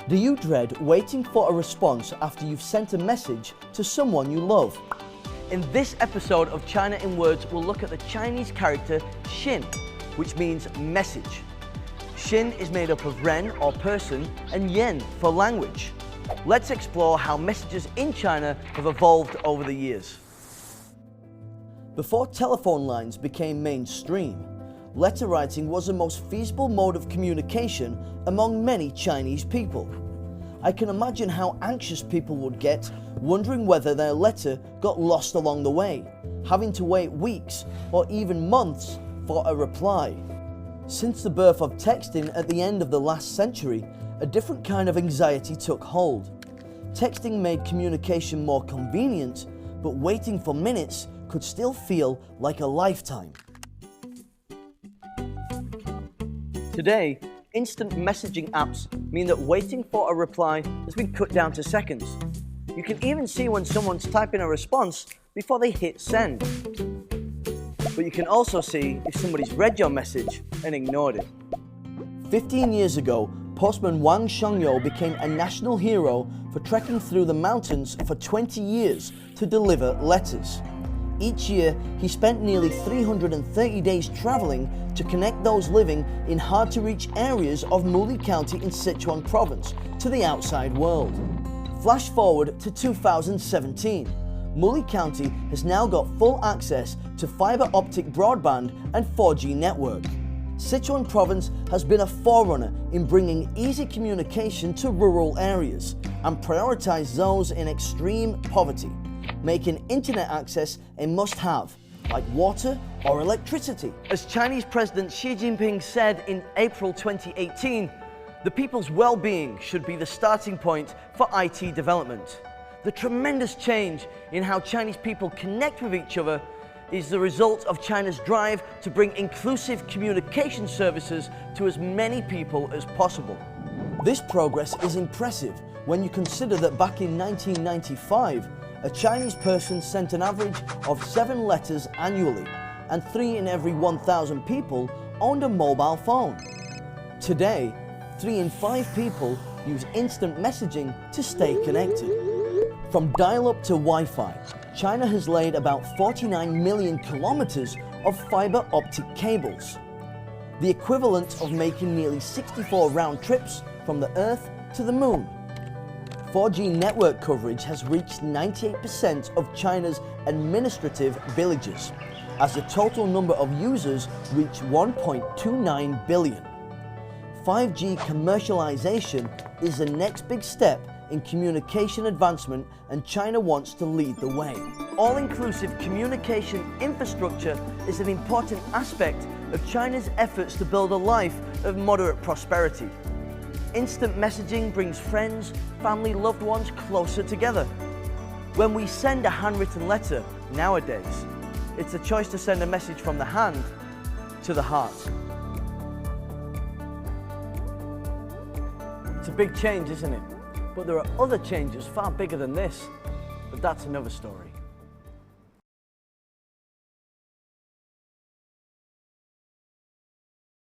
Do you dread waiting for a response after you've sent a message to someone you love? In this episode of China in Words, we'll look at the Chinese character Xin, which means message. Xin is made up of ren or person and yen for language. Let's explore how messages in China have evolved over the years. Before telephone lines became mainstream, letter writing was the most feasible mode of communication among many Chinese people. I can imagine how anxious people would get, wondering whether their letter got lost along the way, having to wait weeks or even months for a reply. Since the birth of texting at the end of the last century, a different kind of anxiety took hold. Texting made communication more convenient, but waiting for minutes could still feel like a lifetime. Today, instant messaging apps mean that waiting for a reply has been cut down to seconds. You can even see when someone's typing a response before they hit send. But you can also see if somebody's read your message and ignored it. 15 years ago, postman Wang Shengyo became a national hero for trekking through the mountains for 20 years to deliver letters. Each year, he spent nearly 330 days traveling to connect those living in hard-to-reach areas of Muli County in Sichuan province to the outside world. Flash forward to 2017. Muli County has now got full access to fiber optic broadband and 4G network. Sichuan province has been a forerunner in bringing easy communication to rural areas and prioritized those in extreme poverty, making internet access a must-have, like water or electricity. As Chinese President Xi Jinping said in April 2018, the people's well-being should be the starting point for IT development. The tremendous change in how Chinese people connect with each other is the result of China's drive to bring inclusive communication services to as many people as possible. This progress is impressive when you consider that back in 1995, a Chinese person sent an average of 7 letters annually, and 3 in every 1,000 people owned a mobile phone. Today, 3 in 5 people use instant messaging to stay connected. From dial-up to Wi-Fi, China has laid about 49 million kilometers of fiber optic cables, the equivalent of making nearly 64 round trips from the Earth to the Moon. 4G network coverage has reached 98% of China's administrative villages, as the total number of users reached 1.29 billion. 5G commercialization is the next big step in communication advancement, and China wants to lead the way. All-inclusive communication infrastructure is an important aspect of China's efforts to build a life of moderate prosperity. Instant messaging brings friends, family, loved ones closer together. When we send a handwritten letter nowadays, it's a choice to send a message from the hand to the heart. It's a big change, isn't it? But there are other changes far bigger than this, but that's another story.